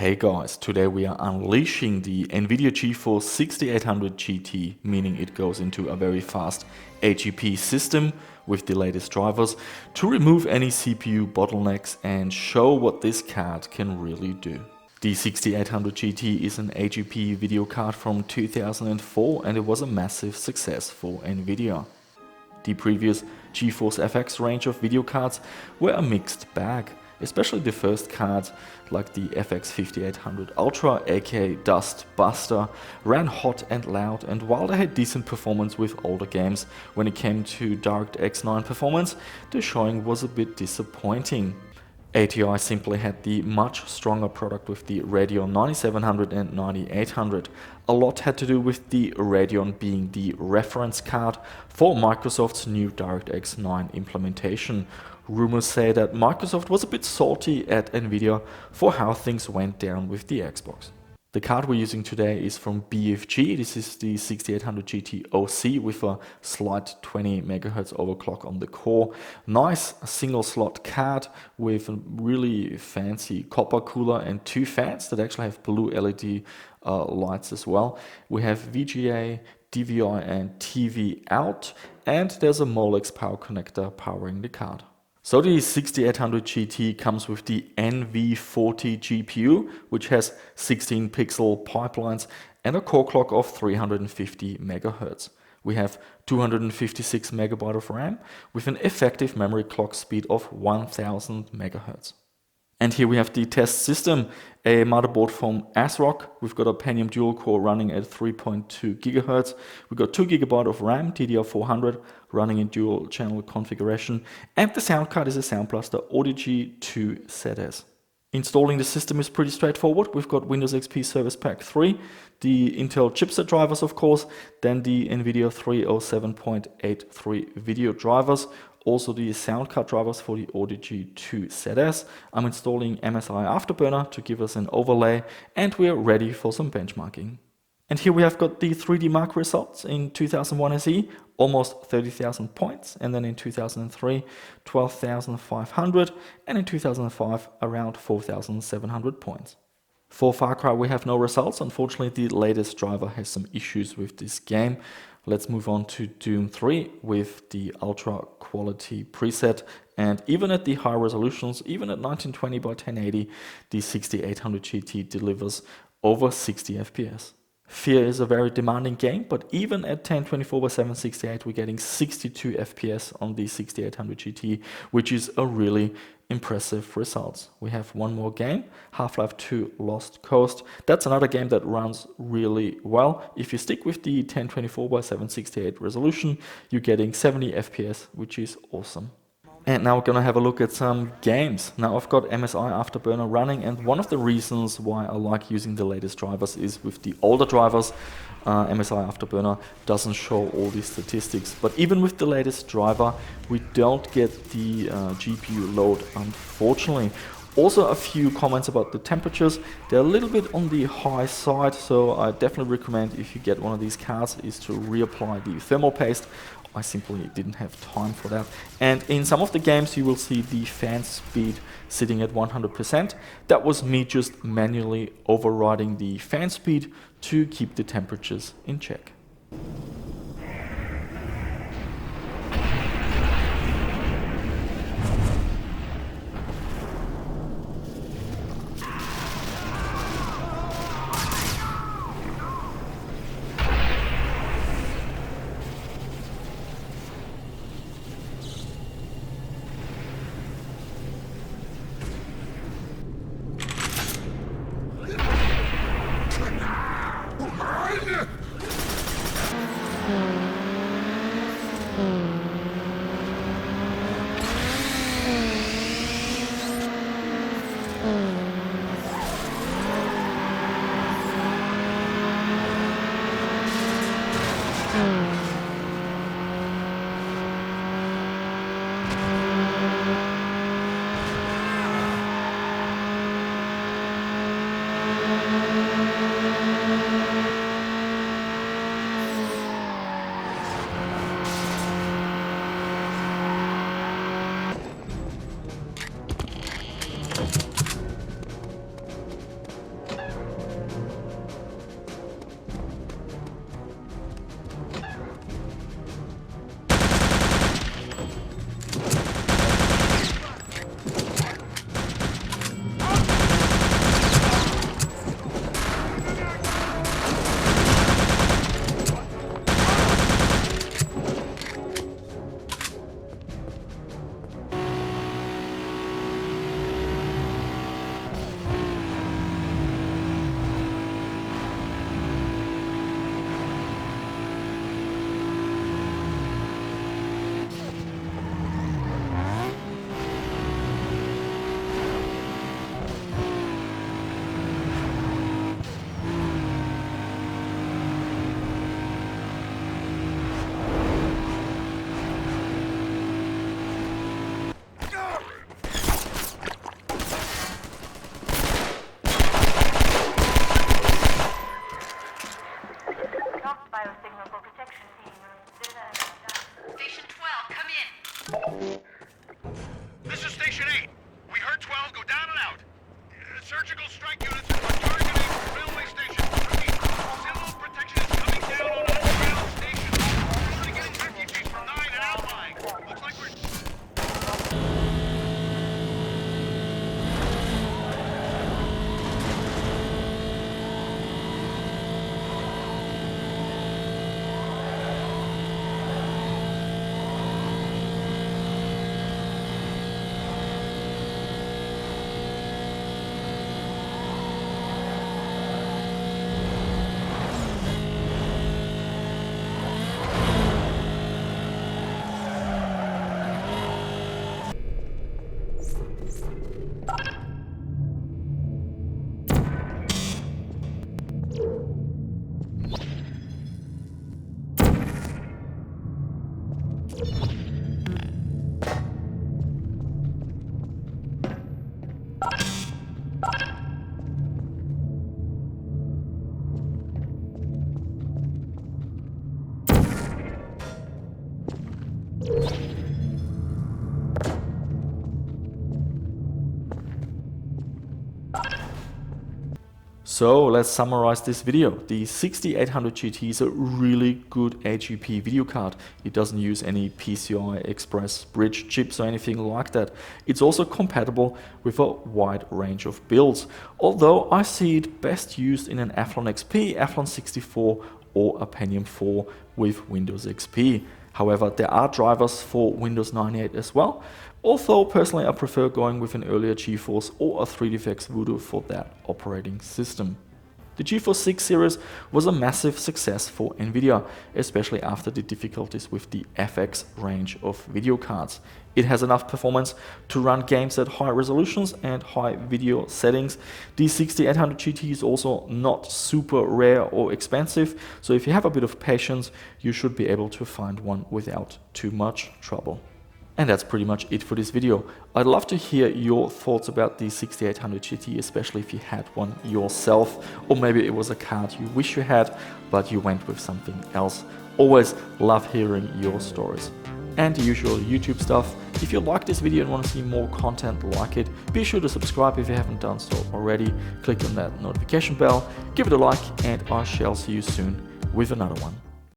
Hey guys, today we are unleashing the Nvidia GeForce 6800 GT, meaning it goes into a very fast AGP system with the latest drivers to remove any CPU bottlenecks and show what this card can really do. The 6800 GT is an AGP video card from 2004 and it was a massive success for Nvidia. The previous GeForce FX range of video cards were a mixed bag. Especially the first cards like the FX 5800 Ultra aka Dust Buster ran hot and loud, and while they had decent performance with older games, when it came to DirectX 9 performance, the showing was a bit disappointing. ATI simply had the much stronger product with the Radeon 9700 and 9800. A lot had to do with the Radeon being the reference card for Microsoft's new DirectX 9 implementation. Rumors say that Microsoft was a bit salty at Nvidia for how things went down with the Xbox. The card we're using today is from BFG. This is the 6800 GT OC with a slight 20 MHz overclock on the core. Nice single slot card with a really fancy copper cooler and two fans that actually have blue LED lights as well. We have VGA, DVI and TV out, and there's a Molex power connector powering the card. So the 6800 GT comes with the NV40 GPU, which has 16 pixel pipelines and a core clock of 350 MHz. We have 256 MB of RAM with an effective memory clock speed of 1000 MHz. And here we have the test system, a motherboard from ASRock. We've got a Pentium dual core running at 3.2 GHz. We've got 2 GB of RAM, DDR400, running in dual channel configuration. And the sound card is a Sound Blaster Audio 2 ZS. Installing the system is pretty straightforward. We've got Windows XP Service Pack 3, the Intel chipset drivers of course, then the Nvidia 307.83 video drivers, also the sound card drivers for the Audio 2 ZS. I'm installing MSI Afterburner to give us an overlay, and we're ready for some benchmarking. And here we have got the 3D Mark results in 2001 SE, almost 30,000 points, and then in 2003, 12,500, and in 2005, around 4,700 points. For Far Cry we have no results. Unfortunately, the latest driver has some issues with this game. Let's move on to Doom 3 with the ultra quality preset, and even at the high resolutions, even at 1920 by 1080, the 6800 GT delivers over 60 FPS. Fear is a very demanding game, but even at 1024 by 768 we're getting 62 FPS on the 6800 GT, which is a really impressive result. We have one more game, Half-Life 2 Lost Coast. That's another game that runs really well. If you stick with the 1024 by 768 resolution, you're getting 70 FPS, which is awesome. And now we're gonna have a look at some games. Now I've got MSI Afterburner running, and one of the reasons why I like using the latest drivers is with the older drivers, MSI Afterburner doesn't show all these statistics. But even with the latest driver, we don't get the GPU load, unfortunately. Also a few comments about the temperatures. They're a little bit on the high side, so I definitely recommend, if you get one of these cards, is to reapply the thermal paste. I simply didn't have time for that. And in some of the games you will see the fan speed sitting at 100%. That was me just manually overriding the fan speed to keep the temperatures in check. So let's summarize this video. The 6800 GT is a really good AGP video card. It doesn't use any PCI Express bridge chips or anything like that. It's also compatible with a wide range of builds, although I see it best used in an Athlon XP, Athlon 64 or a Pentium 4 with Windows XP. However, there are drivers for Windows 98 as well, although personally I prefer going with an earlier GeForce or a 3DFX Voodoo for that operating system. The GeForce 6 series was a massive success for Nvidia, especially after the difficulties with the FX range of video cards. It has enough performance to run games at high resolutions and high video settings. The 6800 GT is also not super rare or expensive, so if you have a bit of patience, you should be able to find one without too much trouble. And that's pretty much it for this video. I'd love to hear your thoughts about the 6800 GT, especially if you had one yourself, or maybe it was a card you wish you had, but you went with something else. Always love hearing your stories. And the usual YouTube stuff. If you like this video and want to see more content like it, be sure to subscribe if you haven't done so already. Click on that notification bell, give it a like, and I shall see you soon with another one.